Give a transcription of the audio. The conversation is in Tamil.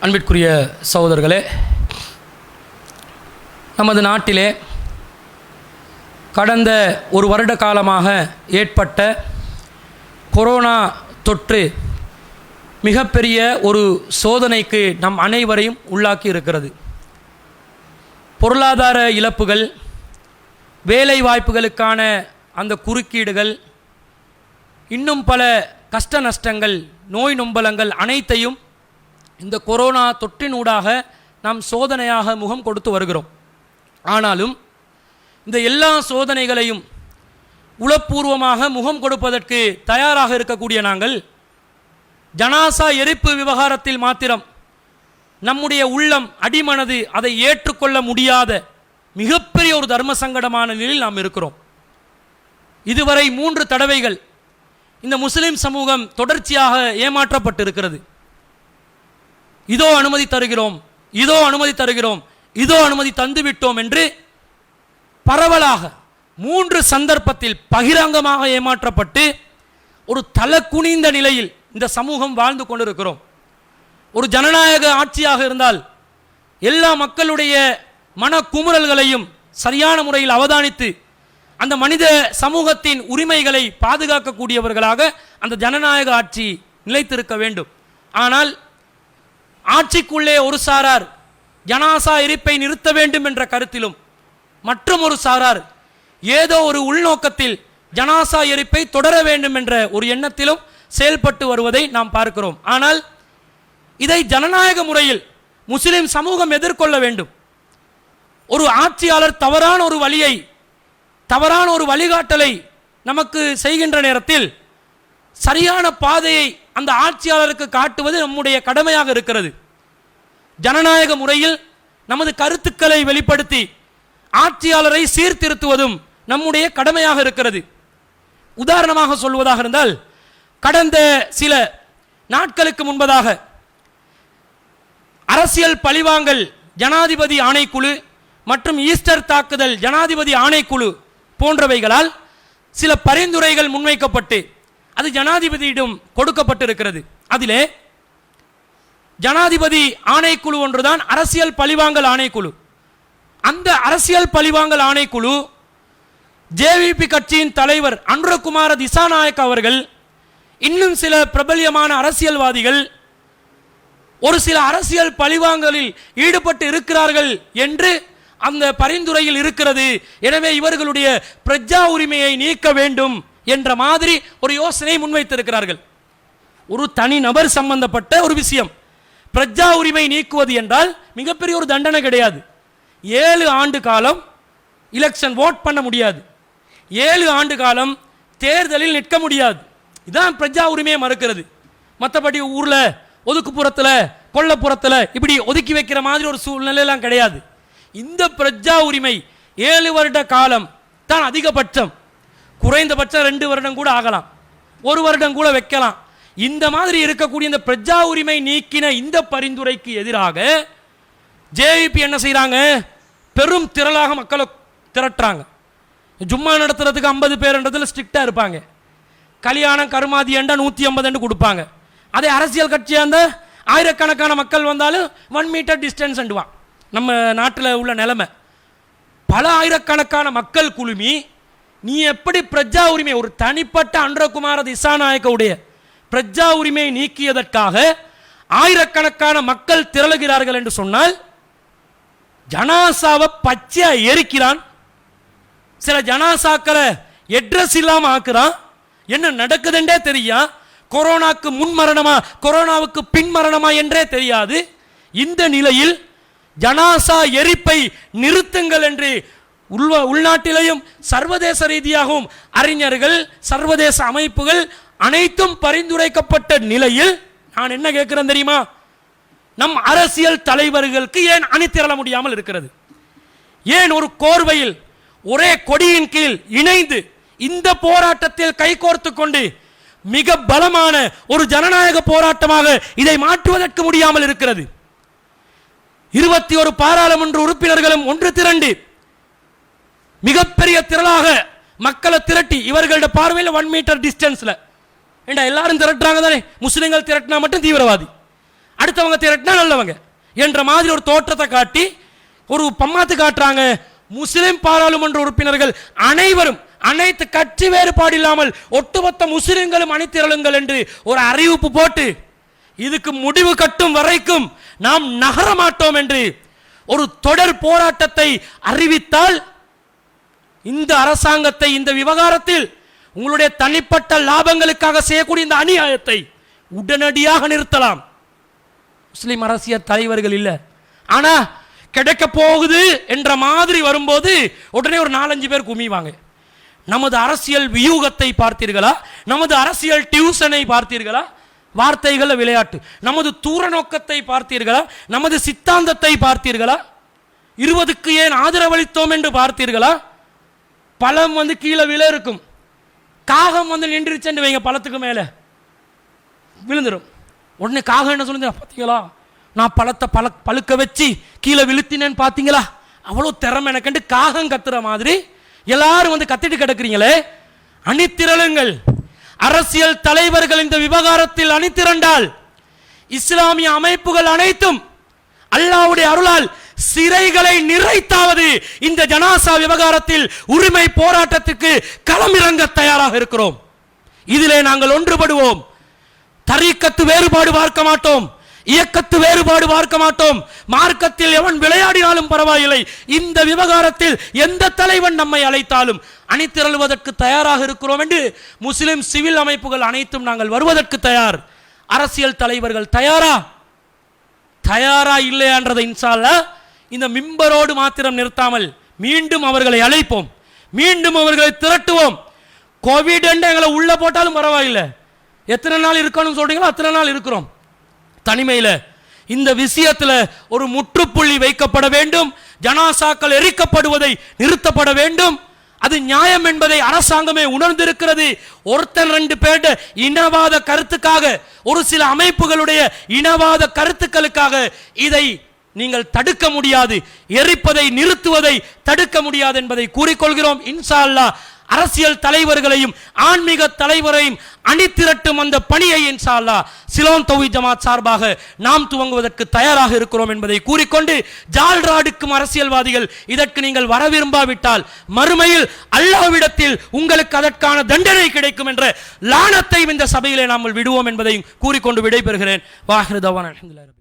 அன்பிற்குரிய சகோதரர்களே, நமது நாட்டிலே கடந்த ஒரு வருட காலமாக ஏற்பட்ட கொரோனா தொற்று மிகப்பெரிய ஒரு சோதனைக்கு நம் அனைவரையும் உள்ளாக்கி இருக்கிறது. பொருளாதார இழப்புகள், வேலை வாய்ப்புகளுக்கான அந்த குறுக்கீடுகள், இன்னும் பல கஷ்ட நஷ்டங்கள், நோய் நொம்பலங்கள் அனைத்தையும் இந்த கொரோனா தொற்றினூடாக நாம் சோதனையாக முகம் கொடுத்து வருகிறோம். ஆனாலும் இந்த எல்லா சோதனைகளையும் உளப்பூர்வமாக முகம் கொடுப்பதற்கு தயாராக இருக்கக்கூடிய நாங்கள் ஜனாசா எரிப்பு விவகாரத்தில் மாத்திரம் நம்முடைய உள்ளம் அடிமனது அதை ஏற்றுக்கொள்ள முடியாத மிகப்பெரிய ஒரு தர்ம சங்கடமான நிலையில் நாம் இருக்கிறோம். இதுவரை 3 தடவைகள் இந்த முஸ்லிம் சமூகம் தொடர்ச்சியாக ஏமாற்றப்பட்டிருக்கிறது. இதோ அனுமதி தருகிறோம், இதோ அனுமதி தருகிறோம், இதோ அனுமதி தந்துவிட்டோம் என்று பரவலாக 3 சந்தர்ப்பத்தில் பகிரங்கமாக ஏமாற்றப்பட்டு ஒரு தலை குனிந்த நிலையில் இந்த சமூகம் வாழ்ந்து கொண்டிருக்கிறோம். ஒரு ஜனநாயக ஆட்சியாக இருந்தால் எல்லா மக்களுடைய மன குமுறல்களையும் சரியான முறையில் அவதானித்து அந்த மனித சமூகத்தின் உரிமைகளை பாதுகாக்கக்கூடியவர்களாக அந்த ஜனநாயக ஆட்சி நிலைத்திருக்க வேண்டும். ஆனால் ஆட்சிக்குள்ளே ஒரு சாரார் ஜனாசா எரிப்பை நிறுத்த வேண்டும் என்ற கருத்திலும், மற்றும் ஒரு சாரார் ஏதோ ஒரு உள்நோக்கத்தில் ஜனாசா எரிப்பை தொடர வேண்டும் என்ற ஒரு எண்ணத்திலும் செயல்பட்டு வருவதை நாம் பார்க்கிறோம். ஆனால் இதை ஜனநாயக முறையில் முஸ்லிம் சமூகம் எதிர்கொள்ள வேண்டும். ஒரு ஆட்சியாளர் தவறான ஒரு வழியை, தவறான ஒரு வழிகாட்டலை நமக்கு செய்கின்ற நேரத்தில் சரியான பாதையை அந்த ஆட்சியாளருக்கு காட்டுவது நம்முடைய கடமையாக இருக்கிறது. ஜனநாயக முறையில் நமது கருத்துக்களை வெளிப்படுத்தி ஆட்சியாளரை சீர்திருத்துவதும் நம்முடைய கடமையாக இருக்கிறது. உதாரணமாக சொல்வதாக இருந்தால், கடந்த சில நாட்களுக்கு முன்பதாக அரசியல் பழிவாங்கல் ஜனாதிபதி ஆணைக்குழு மற்றும் ஈஸ்டர் தாக்குதல் ஜனாதிபதி ஆணைக்குழு போன்றவைகளால் சில பரிந்துரைகள் முன்வைக்கப்பட்டு அது ஜனாதிபதியிடம் கொடுக்கப்பட்டிருக்கிறது. அதிலே ஜனாதிபதி ஆணைக்குழு ஒன்றுதான் அரசியல் பழிவாங்கல் ஆணைக்குழு. அந்த அரசியல் பழிவாங்கல் ஆணைக்குழு ஜேவிபி கட்சியின் தலைவர் அனுரகுமார திசாநாயக்க அவர்கள், இன்னும் சில பிரபல்யமான அரசியல்வாதிகள் ஒரு சில அரசியல் பழிவாங்கலில் ஈடுபட்டு இருக்கிறார்கள் என்று அந்த பரிந்துரையில் இருக்கிறது. எனவே இவர்களுடைய பிரஜா உரிமையை நீக்க வேண்டும் என்ற மாதிரி ஒரு யோசனை முன்வைத்திருக்கிறார்கள். ஒரு தனி நபர் சம்பந்தப்பட்ட ஒரு விஷயம். பிரஜா உரிமை நீக்குவது என்றால் மிகப்பெரிய ஒரு தண்டனை கிடையாது. 7 ஆண்டு காலம் எலெக்ஷன் ஓட் பண்ண முடியாது, 7 ஆண்டு காலம் தேர்தலில் நிற்க முடியாது. இதான் பிரஜா உரிமையை மறுக்கிறது. மற்றபடி ஊர்ல ஒதுக்குப்புறத்தில் கொல்லப்புறத்தில் இப்படி ஒதுக்கி வைக்கிற மாதிரி ஒரு சூழ்நிலையெல்லாம் கிடையாது. இந்த பிரஜா உரிமை 7 வருட காலம் தான் அதிகபட்சம். குறைந்தபட்சம் 2 வருடம் கூட ஆகலாம், 1 வருடம் கூட வைக்கலாம். இந்த மாதிரி இருக்கக்கூடிய இந்த பிரஜா உரிமை நீக்கின இந்த பரிந்துரைக்கு எதிராக ஜேவிபி என்ன செய்யறாங்க? பெரும் திரளாக மக்களை திரட்டுறாங்க. ஜும்மா நடத்துறதுக்கு 50 பேர்ன்றதுல ஸ்ட்ரிக்டா இருப்பாங்க. கல்யாணம் கருமாதி என்றா 150 கொடுப்பாங்க. அதே அரசியல் கட்சியா இருந்தா ஆயிரக்கணக்கான மக்கள் வந்தாலும் 1 மீட்டர் டிஸ்டன்ஸ் அண்டுவான். நம்ம நாட்டில் உள்ள நிலைமை, பல ஆயிரக்கணக்கான மக்கள் குழுமி நீ எப்படி பிரஜா உரிமை, ஒரு தனிப்பட்ட அனுரகுமார திசாநாயக்கவுடைய பிரஜா உரிமையை நீக்கியதற்காக ஆயிரக்கணக்கான மக்கள் திரளுகிறார்கள் என்று சொன்னால், ஜனாசாவை பச்சையா எரிக்கிறான், சில ஜனாசாக்களை அட்ரஸ் இல்லாம ஆக்குறான். என்ன நடக்குதுன்றே தெரியா, கொரோனாக்கு முன் மரணமா கொரோனாவுக்கு பின் மரணமா என்றே தெரியாது. இந்த நிலையில் ஜனாசா எரிப்பை நிறுத்துங்கள் என்று உள்நாட்டிலேயும் சர்வதேச ரீதியாகவும் அறிஞர்கள், சர்வதேச அமைப்புகள் அனைத்தும் பரிந்துரைக்கப்பட்ட நிலையில் நான் என்ன கேட்கிறேன் தெரியுமா? நம் அரசியல் தலைவர்களுக்கு ஏன் அணிதிரள முடியாமல் இருக்கிறது? ஏன் ஒரு கோர்வையில் ஒரே கொடியின் கீழ் இணைந்து இந்த போராட்டத்தில் கைகோர்த்து கொண்டு மிக பலமான ஒரு ஜனநாயக போராட்டமாக இதை மாற்றுவதற்கு முடியாமல் இருக்கிறது? 21 பாராளுமன்ற உறுப்பினர்களும் ஒன்று திரண்டு மிகப்பெரிய திரளாக மக்களை திரட்டி, இவர்களோட பார்வையில் 1 மீட்டர் டிஸ்டன்ஸ்ல எல்லாரும் திரட்டுறாங்க தானே. முஸ்லிம்கள் திரட்டினா மட்டும் தீவிரவாதி, அடுத்தவங்க திரட்டினா நல்லவங்க என்ற மாதிரி ஒரு தோற்றத்தை காட்டி ஒரு பம்மாத்து காட்டுறாங்க. முஸ்லிம் பாராளுமன்ற உறுப்பினர்கள் அனைவரும் அனைத்து கட்சி வேறுபாடு இல்லாமல் ஒட்டுமொத்த முஸ்லிம்களும் அணிதிரளுங்கள் என்று ஒரு அறிவிப்பு போட்டு இதுக்கு முடிவு கட்டும் வரைக்கும் நாம் நகர மாட்டோம் என்று ஒரு தொடர் போராட்டத்தை அறிவித்தால் இந்த அரசாங்கத்தை இந்த விவகாரத்தில் உங்களுடைய தனிப்பட்ட லாபங்களுக்காக செய்யக்கூடிய இந்த அநியாயத்தை உடனடியாக நிறுத்தலாம். முஸ்லிம் அரசியல் தலைவர்கள் இல்லை, ஆனா கிடைக்க போகுது என்ற மாதிரி வரும்போது உடனே ஒரு 4-5 பேர் குமிவாங்க. நமது அரசியல் வியூகத்தை பார்த்தீர்களா? நமது அரசியல் டியூஷனை பார்த்தீர்களா? வார்த்தைகள் விளையாட்டு. நமது தூர நோக்கத்தை பார்த்தீர்களா? நமது சித்தாந்தத்தை பார்த்தீர்களா? 20க்கு ஏன் ஆதரவளித்தோம் என்று பார்த்தீர்களா? பழம் கீழே விழ இருக்கும், காகம் நின்றுச்சு வைங்க, பழத்துக்கு மேல விழுந்துடும். உடனே காகம் என்ன சொல்லுங்க, பார்த்தீங்களா நான் பழத்தை பழுக்க வச்சு கீழே விழுத்தினேன்னு பார்த்தீங்களா, அவ்வளோ திறமை எனக்குண்டு காகம் கத்துற மாதிரி எல்லாரும் கத்திட்டு கிடக்குறீங்களே. அணிதிரளுங்கள். அரசியல் தலைவர்கள் இந்த விவகாரத்தில் அணிதிரண்டால் இஸ்லாமிய அமைப்புகள் அனைத்தும் அல்லாஹ்வுடைய அருளால் சிறைகளை நிறைத்தாவது இந்த ஜனாசா விவகாரத்தில் உரிமை போராட்டத்துக்கு களமிறங்க தயாராக இருக்கிறோம். இதிலே நாங்கள் ஒன்றுபடுவோம். தரீக்கத்து வேறுபாடு பார்க்க மாட்டோம், இயக்கத்து வேறுபாடு பார்க்க மாட்டோம். மார்க்கத்தில் எவன் விளையாடினாலும் பரவாயில்லை, இந்த விவகாரத்தில் எந்த தலைவன் நம்மை அழைத்தாலும் அணிதிரளுவதற்கு தயாராக இருக்கிறோம் என்று முஸ்லிம் சிவில் அமைப்புகள் அனைத்தும் நாங்கள் வருவதற்கு தயார். அரசியல் தலைவர்கள் தயாரா இல்லையான்றதை இன்ஷா அல்லாஹ் இந்த மிம்பரோடு மாத்திரம் நிறுத்தாமல் மீண்டும் அவர்களை அழைப்போம், மீண்டும் அவர்களை திரட்டுவோம். கோவிட் எங்களை உள்ள போட்டாலும் பரவாயில்லை, எத்தனை நாள் இருக்கணும் சொல்றீங்களோ அத்தனை நாள் இருக்கிறோம். தனிமையில் இந்த விஷயத்தில் ஒரு முற்றுப்புள்ளி வைக்கப்பட வேண்டும். ஜனாசாக்கள் எரிக்கப்படுவதை நிறுத்தப்பட வேண்டும். அது நியாயம் என்பதை அரசாங்கமே உணர்ந்திருக்கிறது. ஒருத்தன் 2 பேர் இனவாத கருத்துக்காக, ஒரு சில அமைப்புகளுடைய இனவாத கருத்துக்களுக்காக இதை நீங்கள் தடுக்க முடியாது, எரிப்பதை நிறுத்துவதை தடுக்க முடியாது என்பதை கூறிக்கொள்கிறோம். இன்ஷா அல்லாஹ் அரசியல் தலைவர்களையும் ஆன்மீக தலைவரையும் அணிதிரட்டும் அந்த பணியை இன்ஷா அல்லாஹ் சிலோன் தௌஹீத் ஜமாத் சார்பாக நாம் துவங்குவதற்கு தயாராக இருக்கிறோம் என்பதை கூறிக்கொண்டு, ஜால்ராடுக்கும் அரசியல்வாதிகள் இதற்கு நீங்கள் வர விரும்பாவிட்டால் மறுமையில் அல்லாஹ்விடத்தில் உங்களுக்கு அதற்கான தண்டனை கிடைக்கும் என்ற லானத்தை இந்த சபையிலே நாம் விடுவோம் என்பதையும் கூறிக்கொண்டு விடைபெறுகிறேன். வாஹிரு தவானா அல்ஹம்துலில்லாஹ்.